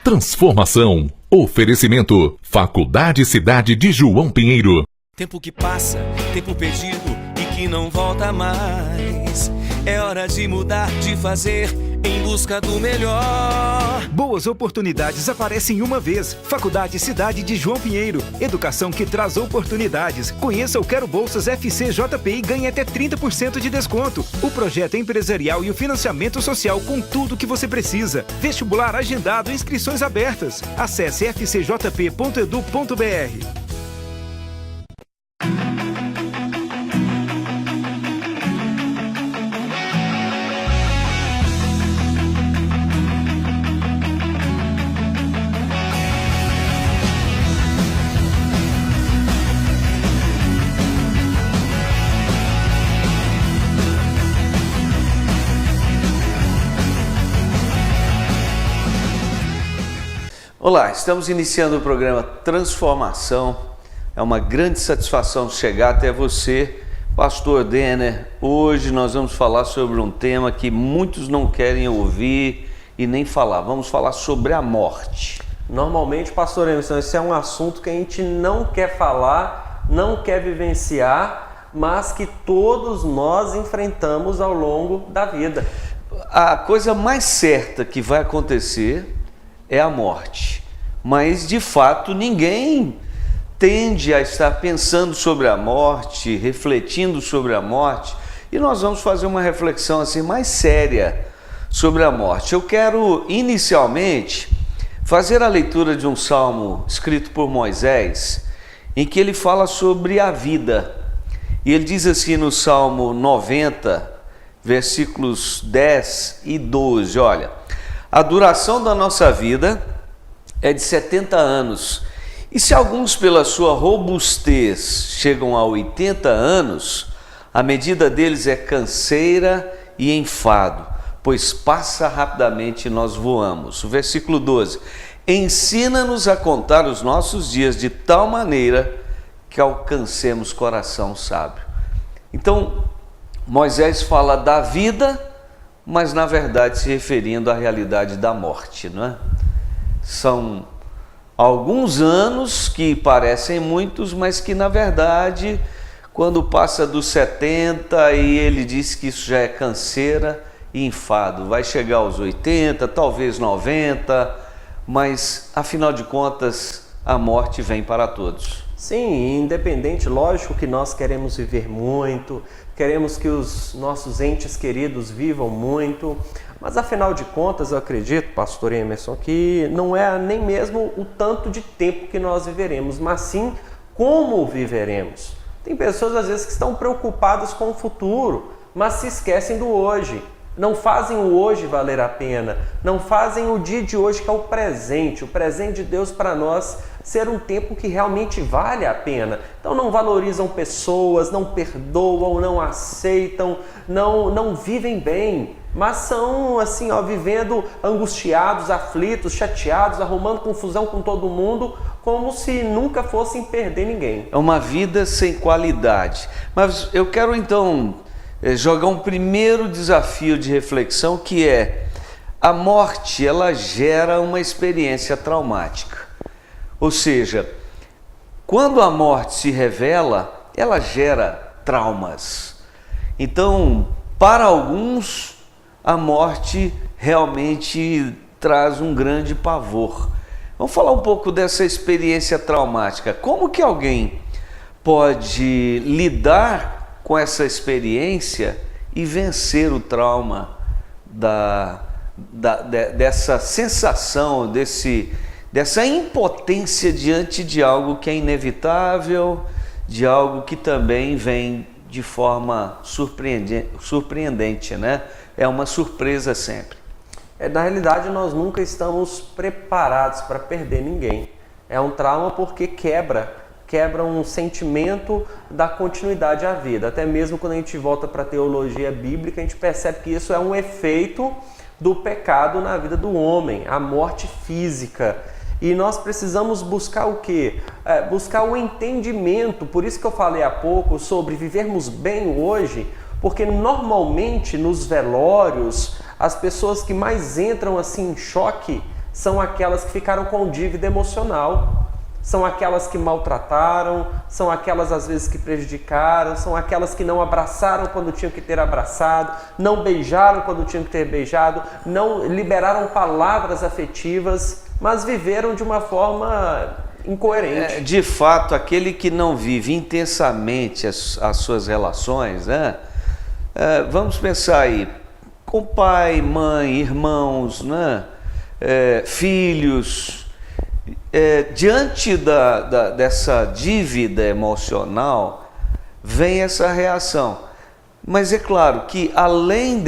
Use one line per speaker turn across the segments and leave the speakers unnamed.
Transformação. Oferecimento. Faculdade Cidade de João Pinheiro.
Tempo que passa, tempo perdido e que não volta mais. É hora de mudar, de fazer, em busca do melhor.
Boas oportunidades aparecem uma vez. Faculdade Cidade de João Pinheiro. Educação que traz oportunidades. Conheça o Quero Bolsas FCJP e ganhe até 30% de desconto. O projeto empresarial e o financiamento social com tudo que você precisa. Vestibular agendado, inscrições abertas. Acesse fcjp.edu.br.
Olá, estamos iniciando o programa Transformação. É uma grande satisfação chegar até você, Pastor Denner. Hoje nós vamos falar sobre um tema que muitos não querem ouvir e nem falar. Vamos falar sobre a morte.
Normalmente, Pastor Emerson, esse é um assunto que a gente não quer falar, não quer vivenciar, mas que todos nós enfrentamos ao longo da vida.
A coisa mais certa que vai acontecer é a morte, mas de fato ninguém tende a estar pensando sobre a morte, refletindo sobre a morte, e nós vamos fazer uma reflexão assim mais séria sobre a morte. Eu quero inicialmente fazer a leitura de um salmo escrito por Moisés, em que ele fala sobre a vida, e ele diz assim no Salmo 90, versículos 10 e 12, olha: a duração da nossa vida é de 70 anos. E se alguns pela sua robustez chegam a 80 anos, a medida deles é canseira e enfado, pois passa rapidamente e nós voamos. O versículo 12. Ensina-nos a contar os nossos dias de tal maneira que alcancemos coração sábio. Então, Moisés fala da vida, mas na verdade se referindo à realidade da morte, não é? São alguns anos que parecem muitos, mas que na verdade, quando passa dos 70, e ele diz que isso já é canseira e enfado, vai chegar aos 80, talvez 90, mas afinal de contas a morte vem para todos.
Sim, independente, lógico que nós queremos viver muito, queremos que os nossos entes queridos vivam muito, mas afinal de contas eu acredito, Pastor Emerson, que não é nem mesmo o tanto de tempo que nós viveremos, mas sim como viveremos. Tem pessoas às vezes que estão preocupadas com o futuro, mas se esquecem do hoje. Não fazem o hoje valer a pena, não fazem o dia de hoje, que é o presente de Deus para nós ser um tempo que realmente vale a pena. Então não valorizam pessoas, não perdoam, não aceitam, não vivem bem, mas são assim, vivendo angustiados, aflitos, chateados, arrumando confusão com todo mundo, como se nunca fossem perder ninguém.
É uma vida sem qualidade. Mas eu quero então jogar um primeiro desafio de reflexão, que é: a morte, ela gera uma experiência traumática. Ou seja, quando a morte se revela, ela gera traumas. Então, para alguns, a morte realmente traz um grande pavor. Vamos falar um pouco dessa experiência traumática. Como que alguém pode lidar com essa experiência e vencer o trauma dessa sensação, dessa impotência diante de algo que é inevitável, de algo que também vem de forma surpreendente, né? É uma surpresa sempre.
Na realidade, nós nunca estamos preparados para perder ninguém. É um trauma porque quebra um sentimento da continuidade à vida. Até mesmo quando a gente volta para a teologia bíblica, a gente percebe que isso é um efeito do pecado na vida do homem, a morte física. E nós precisamos buscar o quê? Buscar o entendimento. Por isso que eu falei há pouco sobre vivermos bem hoje, porque normalmente nos velórios, as pessoas que mais entram assim em choque são aquelas que ficaram com dívida emocional, são aquelas que maltrataram, são aquelas às vezes que prejudicaram, são aquelas que não abraçaram quando tinham que ter abraçado, não beijaram quando tinham que ter beijado, não liberaram palavras afetivas, mas viveram de uma forma incoerente.
De fato, aquele que não vive intensamente as suas relações, né? Vamos pensar aí, com pai, mãe, irmãos, né? Filhos, diante dessa dívida emocional, vem essa reação. Mas é claro que além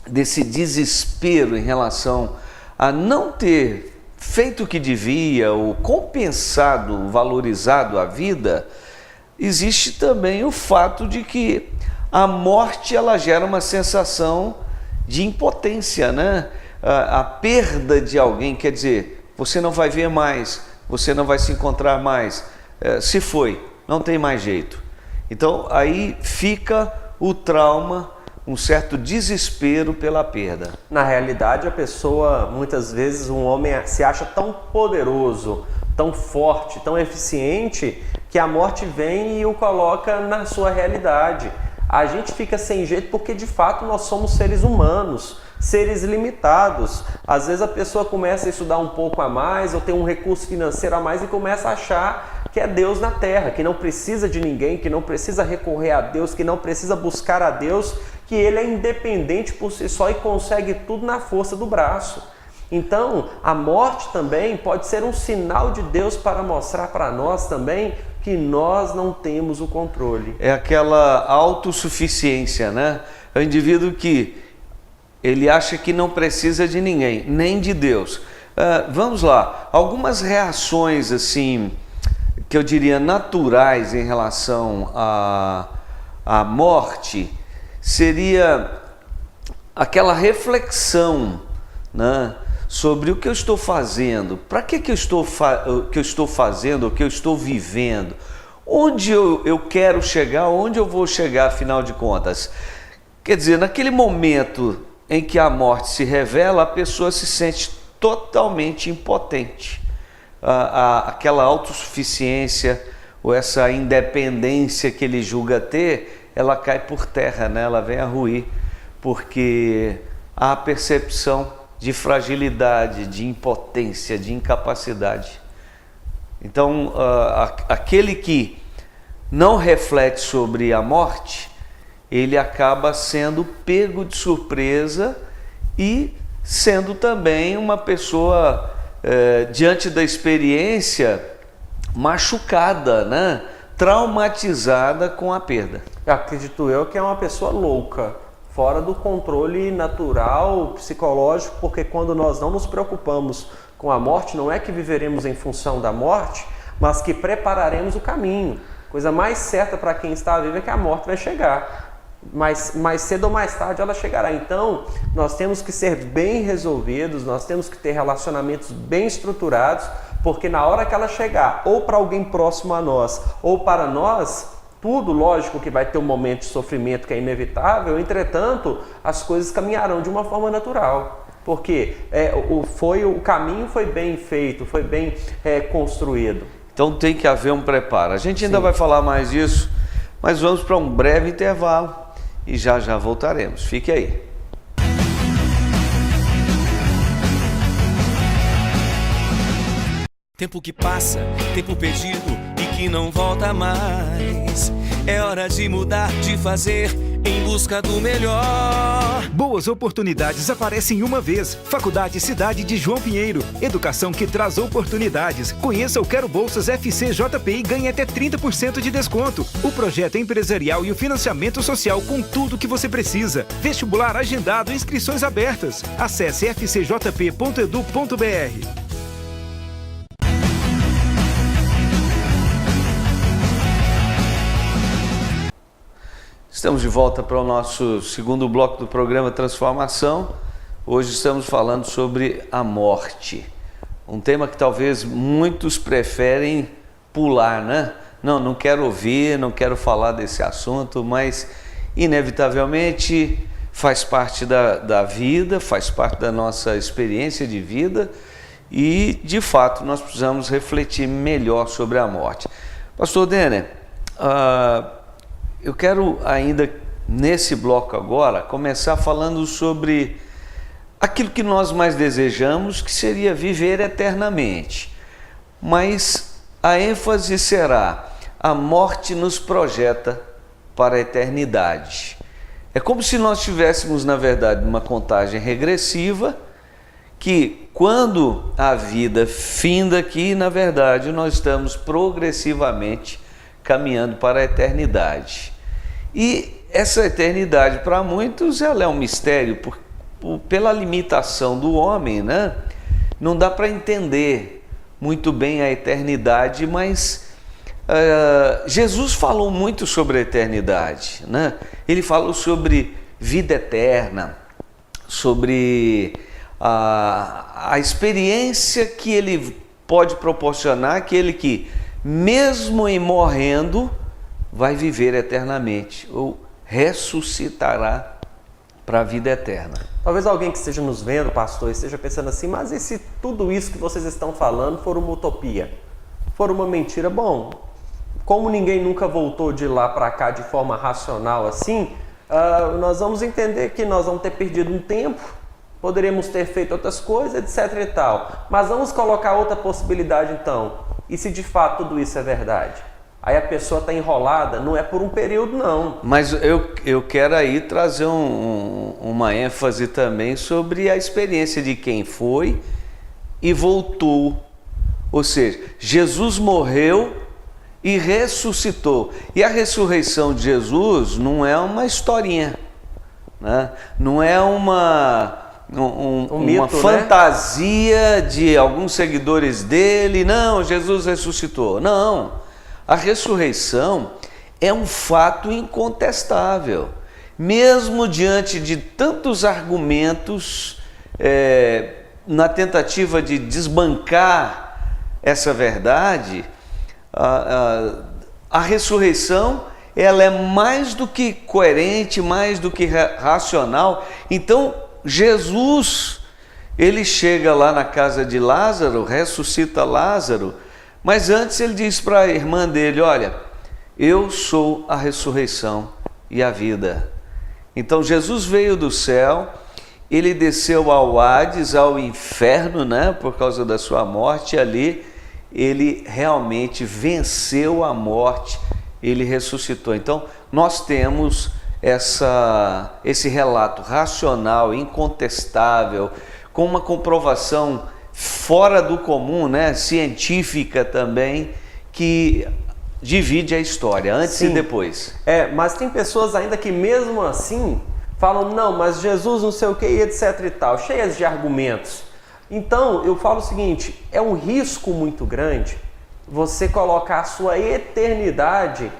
desse desespero em relação a não ter feito o que devia, ou compensado, valorizado a vida, existe também o fato de que a morte ela gera uma sensação de impotência, né? A perda de alguém, quer dizer, você não vai ver mais, você não vai se encontrar mais, se foi, não tem mais jeito. Então aí fica o trauma, um certo desespero pela perda.
Na realidade, a pessoa, muitas vezes, um homem se acha tão poderoso, tão forte, tão eficiente, que a morte vem e o coloca na sua realidade. A gente fica sem jeito porque, de fato, nós somos seres humanos, seres limitados. Às vezes a pessoa começa a estudar um pouco a mais, ou tem um recurso financeiro a mais e começa a achar que é Deus na terra, que não precisa de ninguém, que não precisa recorrer a Deus, que não precisa buscar a Deus, que ele é independente por si só e consegue tudo na força do braço. Então, a morte também pode ser um sinal de Deus para mostrar para nós também que nós não temos o controle.
É aquela autossuficiência, né? É o indivíduo que ele acha que não precisa de ninguém, nem de Deus. Vamos lá, algumas reações assim, que eu diria naturais em relação à morte, seria aquela reflexão, né, sobre o que eu estou fazendo, para que eu estou fazendo, o que eu estou vivendo, onde eu quero chegar, onde eu vou chegar, afinal de contas. Quer dizer, naquele momento em que a morte se revela, a pessoa se sente totalmente impotente. Aquela autossuficiência ou essa independência que ele julga ter, ela cai por terra, né? Ela vem a ruir, porque há a percepção de fragilidade, de impotência, de incapacidade. Então, aquele que não reflete sobre a morte, ele acaba sendo pego de surpresa e sendo também uma pessoa, diante da experiência, machucada, né? Traumatizada com a perda.
Acredito eu que é uma pessoa louca, fora do controle natural, psicológico, porque quando nós não nos preocupamos com a morte, não é que viveremos em função da morte, mas que prepararemos o caminho. Coisa mais certa para quem está vivo é que a morte vai chegar. Mas mais cedo ou mais tarde ela chegará. Então, nós temos que ser bem resolvidos, nós temos que ter relacionamentos bem estruturados, porque na hora que ela chegar, ou para alguém próximo a nós, ou para nós, tudo, lógico que vai ter um momento de sofrimento que é inevitável, entretanto, as coisas caminharão de uma forma natural. Porque o caminho foi bem feito, foi bem construído.
Então tem que haver um preparo. A gente ainda vai falar mais disso, mas vamos para um breve intervalo e já voltaremos. Fique aí.
Tempo que passa, tempo perdido e que não volta mais. É hora de mudar, de fazer em busca do melhor.
Boas oportunidades aparecem uma vez. Faculdade Cidade de João Pinheiro. Educação que traz oportunidades. Conheça o Quero Bolsas FCJP e ganhe até 30% de desconto. O projeto empresarial e o financiamento social com tudo que você precisa. Vestibular agendado, inscrições abertas. Acesse fcjp.edu.br.
Estamos de volta para o nosso segundo bloco do programa Transformação. Hoje estamos falando sobre a morte. Um tema que talvez muitos preferem pular, né? Não quero ouvir, não quero falar desse assunto, mas inevitavelmente faz parte da vida, faz parte da nossa experiência de vida e, de fato, nós precisamos refletir melhor sobre a morte. Pastor Denner, eu quero ainda, nesse bloco agora, começar falando sobre aquilo que nós mais desejamos, que seria viver eternamente. Mas a ênfase será: a morte nos projeta para a eternidade. É como se nós tivéssemos, na verdade, uma contagem regressiva, que quando a vida finda aqui, na verdade, nós estamos progressivamente caminhando para a eternidade. E essa eternidade, para muitos, ela é um mistério, pela limitação do homem, né? Não dá para entender muito bem a eternidade, mas Jesus falou muito sobre a eternidade, né? Ele falou sobre vida eterna, sobre a experiência que ele pode proporcionar aquele que, mesmo em morrendo, vai viver eternamente, ou ressuscitará para a vida eterna.
Talvez alguém que esteja nos vendo, pastor, esteja pensando assim: mas e se tudo isso que vocês estão falando for uma utopia, for uma mentira? Bom, como ninguém nunca voltou de lá para cá de forma racional assim, nós vamos entender que nós vamos ter perdido um tempo, poderíamos ter feito outras coisas, etc e tal. Mas vamos colocar outra possibilidade então. E se de fato tudo isso é verdade? Aí a pessoa está enrolada, não é por um período não.
Mas eu quero aí trazer uma ênfase também sobre a experiência de quem foi e voltou. Ou seja, Jesus morreu e ressuscitou. E a ressurreição de Jesus não é uma historinha, né? Não é uma
mito,
fantasia, né, de alguns seguidores dele. Não, Jesus ressuscitou. Não, a ressurreição é um fato incontestável. Mesmo diante de tantos argumentos na tentativa de desbancar essa verdade, a ressurreição, ela é mais do que coerente, mais do que racional. Então, Jesus, ele chega lá na casa de Lázaro, ressuscita Lázaro, mas antes ele diz para a irmã dele: olha, eu sou a ressurreição e a vida. Então Jesus veio do céu, ele desceu ao Hades, ao inferno, né, por causa da sua morte, e ali ele realmente venceu a morte, ele ressuscitou. Então nós temos esse relato racional, incontestável, com uma comprovação fora do comum, né, científica também, que divide a história, antes Sim. e depois.
Mas tem pessoas ainda que mesmo assim falam: não, mas Jesus não sei o que, etc e tal, cheias de argumentos. Então eu falo o seguinte: é um risco muito grande você colocar a sua eternidade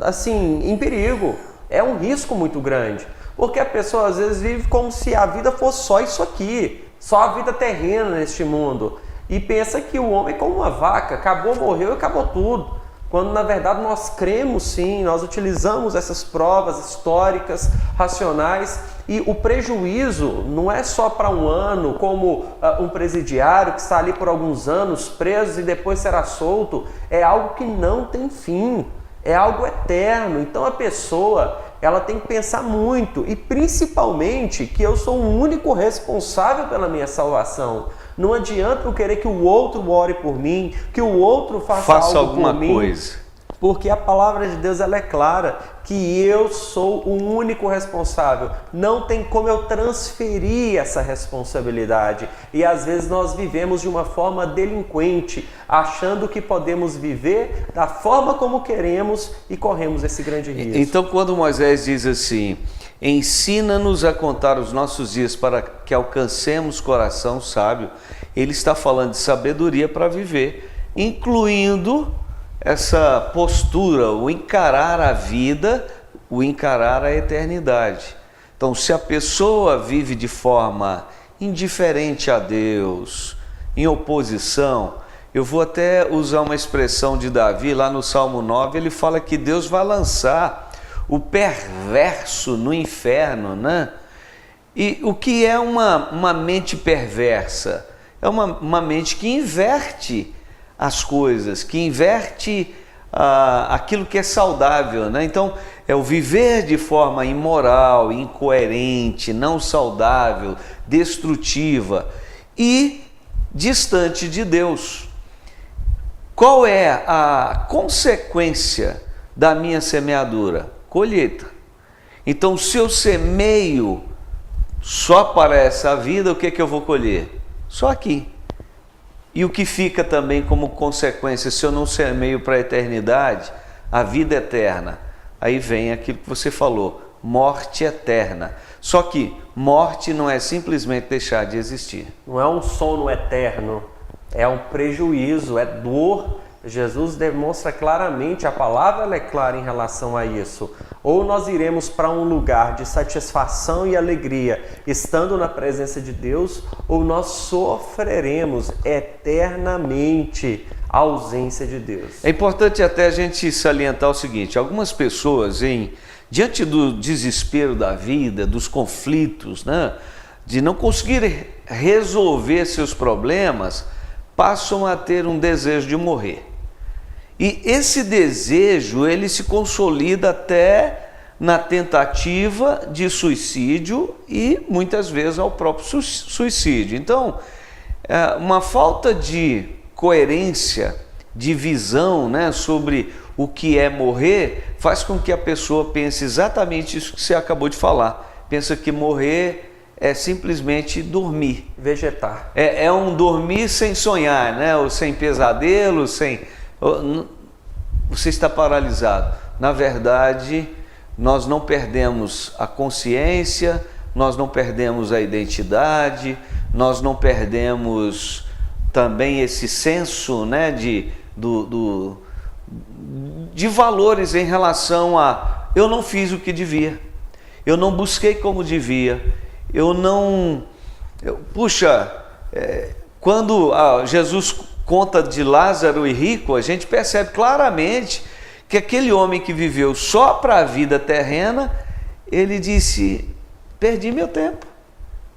assim, em perigo. É um risco muito grande, porque a pessoa às vezes vive como se a vida fosse só isso aqui, só a vida terrena neste mundo, e pensa que o homem é como uma vaca, acabou, morreu e acabou tudo, quando na verdade nós cremos sim, nós utilizamos essas provas históricas, racionais, e o prejuízo não é só para um ano, como um presidiário que está ali por alguns anos preso e depois será solto. É algo que não tem fim, é algo eterno. Então a pessoa, ela tem que pensar muito, e principalmente que eu sou o único responsável pela minha salvação. Não adianta eu querer que o outro ore por mim, que o outro faça algo
alguma
por mim,
coisa.
Porque a palavra de Deus, ela é clara, que eu sou o único responsável. Não tem como eu transferir essa responsabilidade. E às vezes nós vivemos de uma forma delinquente, achando que podemos viver da forma como queremos e corremos esse grande risco.
Então, quando Moisés diz assim: ensina-nos a contar os nossos dias para que alcancemos coração sábio, ele está falando de sabedoria para viver, incluindo essa postura, o encarar a vida, o encarar a eternidade. Então, se a pessoa vive de forma indiferente a Deus, em oposição, eu vou até usar uma expressão de Davi, lá no Salmo 9, ele fala que Deus vai lançar o perverso no inferno, né? E o que é uma mente perversa? É uma mente que inverte as coisas, que inverte aquilo que é saudável, né? Então, é o viver de forma imoral, incoerente, não saudável, destrutiva e distante de Deus. Qual é a consequência da minha semeadura? Colheita. Então, se eu semeio só para essa vida, o que é que eu vou colher? Só aqui. E o que fica também como consequência, se eu não semeio para a eternidade, a vida eterna, aí vem aquilo que você falou, morte eterna. Só que morte não é simplesmente deixar de existir.
Não é um sono eterno, é um prejuízo, é dor. Jesus demonstra claramente, a palavra é clara em relação a isso. Ou nós iremos para um lugar de satisfação e alegria, estando na presença de Deus, ou nós sofreremos eternamente a ausência de Deus.
É importante até a gente salientar o seguinte, algumas pessoas, diante do desespero da vida, dos conflitos, né, de não conseguir resolver seus problemas, passam a ter um desejo de morrer. E esse desejo, ele se consolida até na tentativa de suicídio e muitas vezes ao próprio suicídio. Então, uma falta de coerência, de visão, né, sobre o que é morrer, faz com que a pessoa pense exatamente isso que você acabou de falar. Pensa que morrer é simplesmente dormir.
Vegetar.
É um dormir sem sonhar, né? Ou sem pesadelo, você está paralisado. Na verdade, nós não perdemos a consciência, nós não perdemos a identidade, nós não perdemos também esse senso, né, de valores em relação a eu não fiz o que devia, eu não busquei como devia, quando Jesus conta de Lázaro e rico, a gente percebe claramente que aquele homem que viveu só para a vida terrena, ele disse, perdi meu tempo.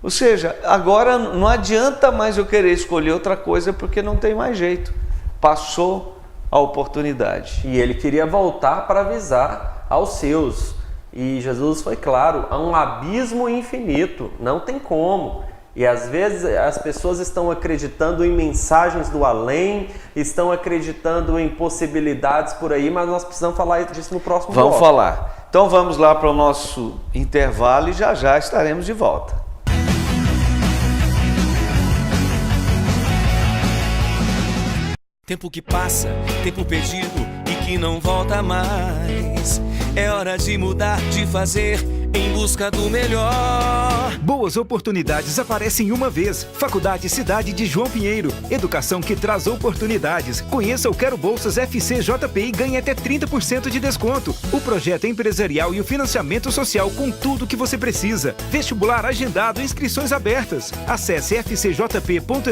Ou seja, agora não adianta mais eu querer escolher outra coisa porque não tem mais jeito. Passou a oportunidade.
E ele queria voltar para avisar aos seus. E Jesus foi claro, há um abismo infinito, não tem como. E às vezes as pessoas estão acreditando em mensagens do além, estão acreditando em possibilidades por aí, mas nós precisamos falar disso no próximo bloco.
Vamos falar. Então vamos lá para o nosso intervalo e já estaremos de volta.
Tempo que passa, tempo perdido e que não volta mais. É hora de mudar, de fazer em busca do melhor.
Boas oportunidades aparecem uma vez. Faculdade Cidade de João Pinheiro. Educação que traz oportunidades. Conheça o Quero Bolsas FCJP e ganhe até 30% de desconto. O projeto empresarial e o financiamento social com tudo o que você precisa. Vestibular agendado e inscrições abertas. Acesse fcjp.edu.br.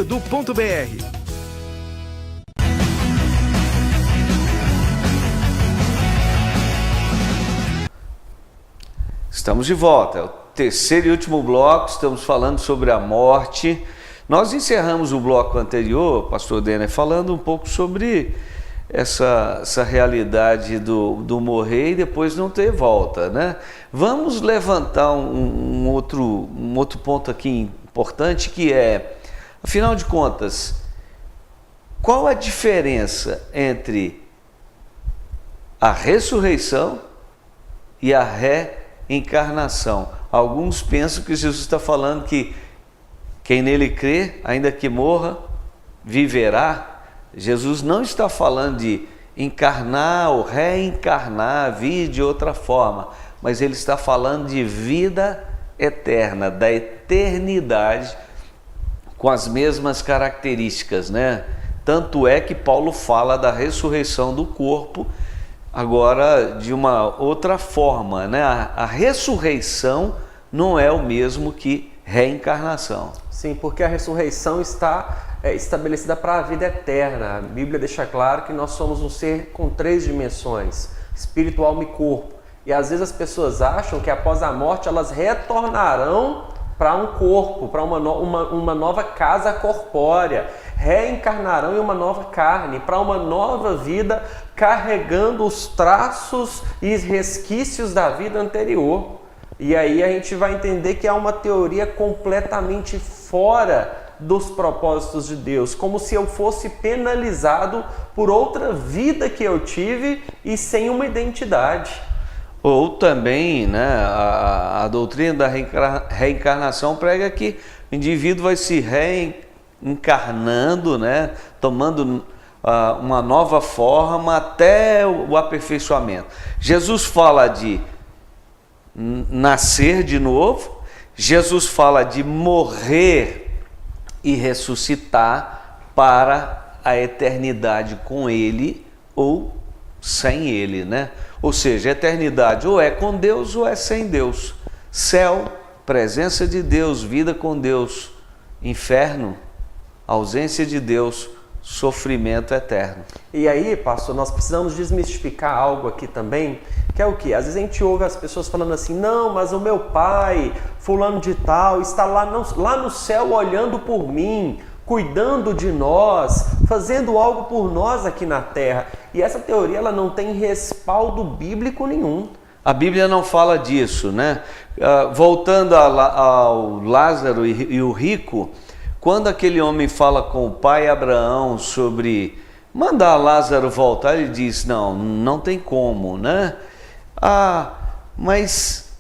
Estamos de volta, é o terceiro e último bloco, estamos falando sobre a morte. Nós encerramos o bloco anterior, pastor Denner, falando um pouco sobre essa realidade do morrer e depois não ter volta, né? Vamos levantar um outro ponto aqui importante, que é, afinal de contas, qual a diferença entre a ressurreição e a reencarnação? Alguns pensam que Jesus está falando que quem nele crê, ainda que morra, viverá. Jesus não está falando de encarnar ou reencarnar, vir de outra forma, mas ele está falando de vida eterna, da eternidade, com as mesmas características, né? Tanto é que Paulo fala da ressurreição do corpo, agora de uma outra forma, né? A ressurreição não é o mesmo que reencarnação.
Sim, porque a ressurreição está estabelecida para a vida eterna. A Bíblia deixa claro que nós somos um ser com 3 dimensões, espírito, alma e corpo. E às vezes as pessoas acham que após a morte elas retornarão para um corpo, para uma nova casa corpórea, reencarnarão em uma nova carne, para uma nova vida, carregando os traços e resquícios da vida anterior. E aí a gente vai entender que há uma teoria completamente fora dos propósitos de Deus, como se eu fosse penalizado por outra vida que eu tive e sem uma identidade.
Ou também, né, a doutrina da reencarnação prega que o indivíduo vai se reencarnando, né, tomando uma nova forma até o aperfeiçoamento. Jesus fala de nascer de novo, Jesus fala de morrer e ressuscitar para a eternidade com Ele ou sem Ele, né? Ou seja, a eternidade ou é com Deus ou é sem Deus. Céu, presença de Deus, vida com Deus. Inferno, ausência de Deus, sofrimento eterno.
E aí, pastor, nós precisamos desmistificar algo aqui também, que é o quê? Às vezes a gente ouve as pessoas falando assim, não, mas o meu pai, fulano de tal, está lá no céu olhando por mim, cuidando de nós, fazendo algo por nós aqui na terra. E essa teoria ela não tem respaldo bíblico nenhum.
A Bíblia não fala disso, né? Voltando ao Lázaro e o rico, quando aquele homem fala com o pai Abraão sobre mandar Lázaro voltar, ele diz, não tem como, né? Mas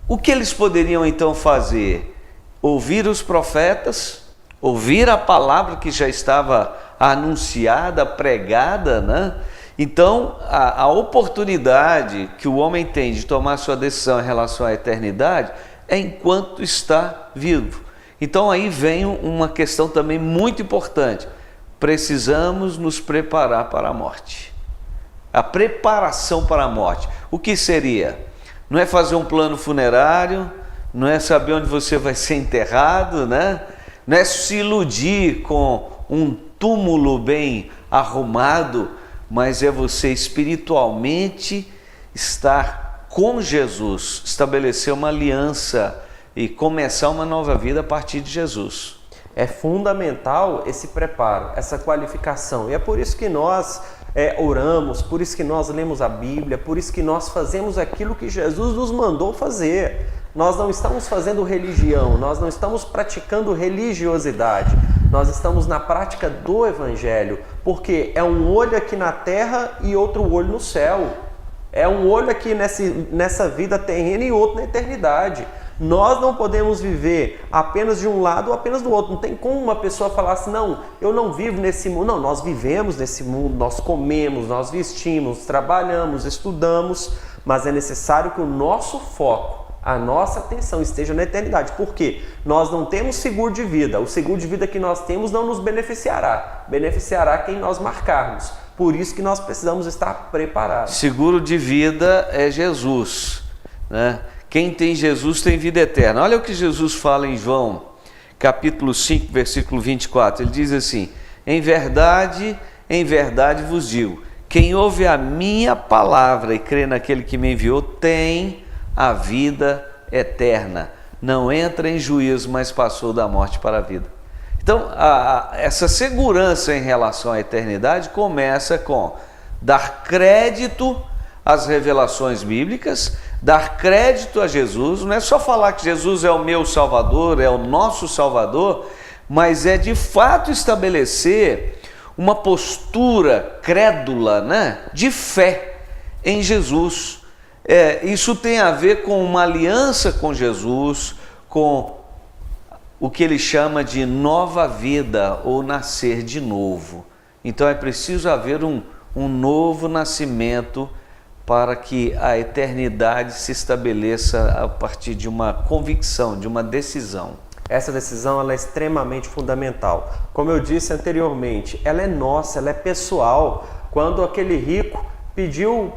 o que eles poderiam então fazer? Ouvir os profetas, ouvir a palavra que já estava anunciada, pregada, né? Então, a oportunidade que o homem tem de tomar sua decisão em relação à eternidade é enquanto está vivo. Então, aí vem uma questão também muito importante. Precisamos nos preparar para a morte. A preparação para a morte. O que seria? Não é fazer um plano funerário, não é saber onde você vai ser enterrado, né? Não é se iludir com um túmulo bem arrumado, mas é você espiritualmente estar com Jesus, estabelecer uma aliança e começar uma nova vida a partir de Jesus.
É fundamental esse preparo, essa qualificação. E é por isso que nós oramos, por isso que nós lemos a Bíblia, por isso que nós fazemos aquilo que Jesus nos mandou fazer. Nós não estamos fazendo religião, nós não estamos praticando religiosidade, nós estamos na prática do Evangelho, porque é um olho aqui na terra e outro olho no céu. É um olho aqui nessa vida terrena e outro na eternidade. Nós não podemos viver apenas de um lado ou apenas do outro. Não tem como uma pessoa falar assim, não, eu não vivo nesse mundo. Não, nós vivemos nesse mundo, nós comemos, nós vestimos, trabalhamos, estudamos, mas é necessário que o nosso foco, a nossa atenção esteja na eternidade. Por quê? Nós não temos seguro de vida. O seguro de vida que nós temos não nos beneficiará. Beneficiará quem nós marcarmos. Por isso que nós precisamos estar preparados.
Seguro de vida é Jesus, né? Quem tem Jesus tem vida eterna. Olha o que Jesus fala em João, capítulo 5, versículo 24. Ele diz assim, em verdade vos digo, quem ouve a minha palavra e crê naquele que me enviou, tem a vida eterna. Não entra em juízo, mas passou da morte para a vida. Então, essa segurança em relação à eternidade começa com dar crédito às revelações bíblicas, dar crédito a Jesus. Não é só falar que Jesus é o meu Salvador, é o nosso Salvador, mas é de fato estabelecer uma postura crédula, né, de fé em Jesus. Isso tem a ver com uma aliança com Jesus, com o que ele chama de nova vida ou nascer de novo. Então é preciso haver um novo nascimento para que a eternidade se estabeleça a partir de uma convicção, de uma decisão.
Essa decisão ela é extremamente fundamental. Como eu disse anteriormente, ela é nossa, ela é pessoal. Quando aquele rico pediu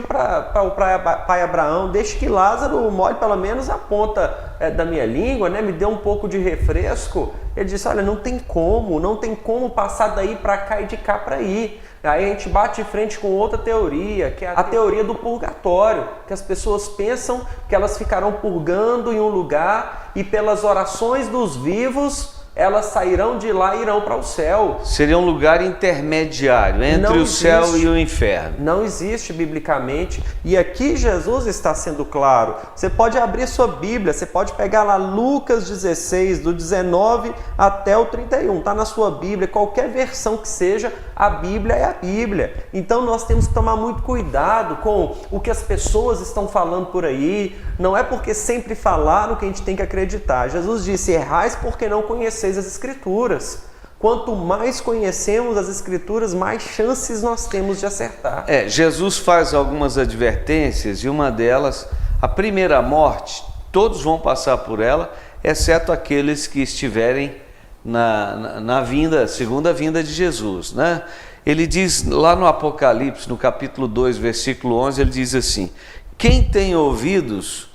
para o pai Abraão, deixe que Lázaro molhe pelo menos a ponta da minha língua, né? Me dê um pouco de refresco. Ele disse, olha, não tem como passar daí para cá e de cá para ir. Aí a gente bate de frente com outra teoria, que é a teoria do purgatório, que as pessoas pensam que elas ficarão purgando em um lugar e pelas orações dos vivos elas sairão de lá e irão para o céu.
Seria um lugar intermediário entre o céu e o inferno.
Não existe biblicamente. E aqui Jesus está sendo claro. Você pode abrir sua Bíblia, você pode pegar lá Lucas 16, do 19 até o 31. Está na sua Bíblia, qualquer versão que seja, a Bíblia é a Bíblia. Então nós temos que tomar muito cuidado com o que as pessoas estão falando por aí. Não é porque sempre falaram que a gente tem que acreditar. Jesus disse, errais porque não conheceis as Escrituras. Quanto mais conhecemos as Escrituras, mais chances nós temos de acertar.
Jesus faz algumas advertências e uma delas, a primeira morte, todos vão passar por ela, exceto aqueles que estiverem na segunda vinda de Jesus, né? Ele diz lá no Apocalipse, no capítulo 2, versículo 11, ele diz assim, quem tem ouvidos,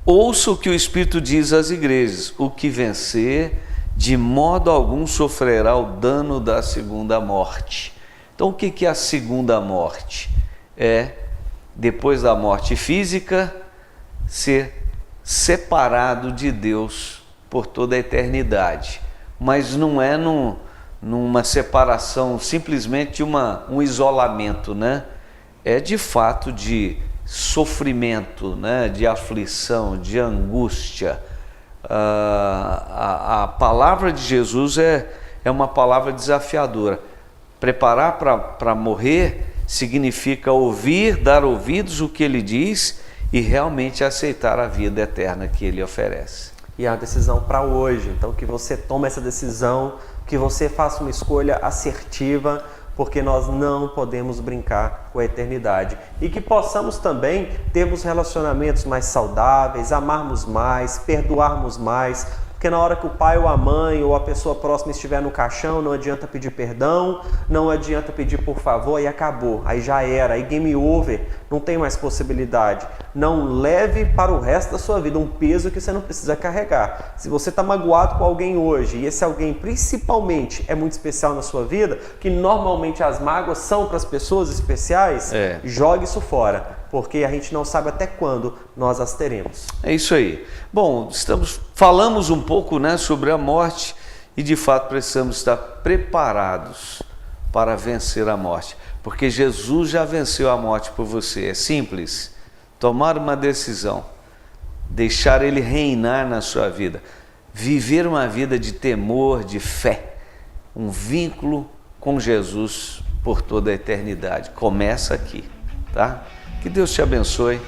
ouça o que o Espírito diz às igrejas, o que vencer, de modo algum sofrerá o dano da segunda morte. Então o que é a segunda morte? É, depois da morte física, ser separado de Deus por toda a eternidade. Mas não é numa separação, simplesmente um isolamento, né? É de fato de sofrimento, né? De aflição, de angústia. A palavra de Jesus é uma palavra desafiadora. Preparar para morrer significa ouvir, dar ouvidos ao que ele diz e realmente aceitar a vida eterna que ele oferece.
E a decisão para hoje, então que você tome essa decisão, que você faça uma escolha assertiva, porque nós não podemos brincar com a eternidade. E que possamos também termos relacionamentos mais saudáveis, amarmos mais, perdoarmos mais, porque na hora que o pai ou a mãe ou a pessoa próxima estiver no caixão, não adianta pedir perdão, não adianta pedir por favor, aí acabou, aí já era, aí game over, não tem mais possibilidade. Não leve para o resto da sua vida um peso que você não precisa carregar. Se você está magoado com alguém hoje, e esse alguém principalmente é muito especial na sua vida, que normalmente as mágoas são para as pessoas especiais, jogue isso fora, porque a gente não sabe até quando nós as teremos.
É isso aí. Bom, falamos um pouco, né, sobre a morte e de fato precisamos estar preparados para vencer a morte, porque Jesus já venceu a morte por você. É simples, tomar uma decisão, deixar Ele reinar na sua vida, viver uma vida de temor, de fé, um vínculo com Jesus por toda a eternidade. Começa aqui, tá? Que Deus te abençoe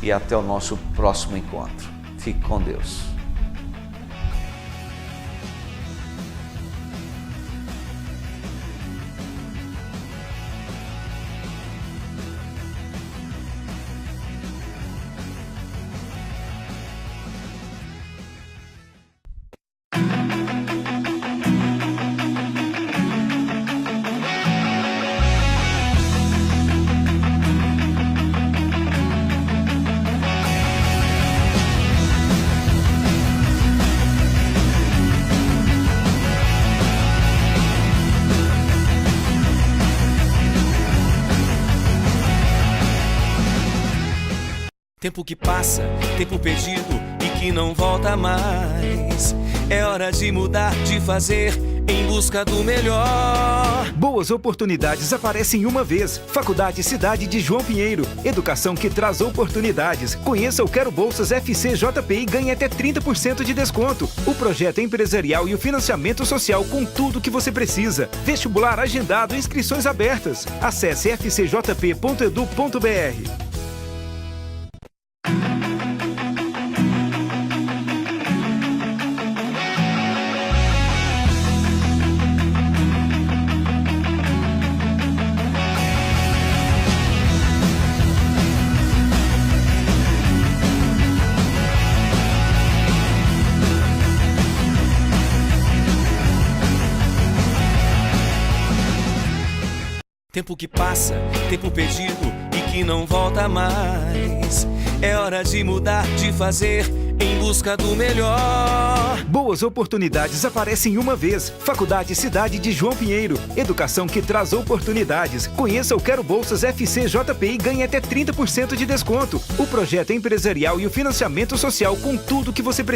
e até o nosso próximo encontro. Fique com Deus.
Tempo que passa, tempo perdido e que não volta mais. É hora de mudar, de fazer em busca do melhor.
Boas oportunidades aparecem uma vez. Faculdade Cidade de João Pinheiro. Educação que traz oportunidades. Conheça o Quero Bolsas FCJP e ganhe até 30% de desconto. O projeto empresarial e o financiamento social com tudo que você precisa. Vestibular agendado, inscrições abertas. Acesse fcjp.edu.br.
Tempo que passa, tempo perdido e que não volta mais. É hora de mudar, de fazer em busca do melhor.
Boas oportunidades aparecem uma vez. Faculdade Cidade de João Pinheiro. Educação que traz oportunidades. Conheça o Quero Bolsas FCJP e ganhe até 30% de desconto. O projeto empresarial e o financiamento social com tudo que você precisa.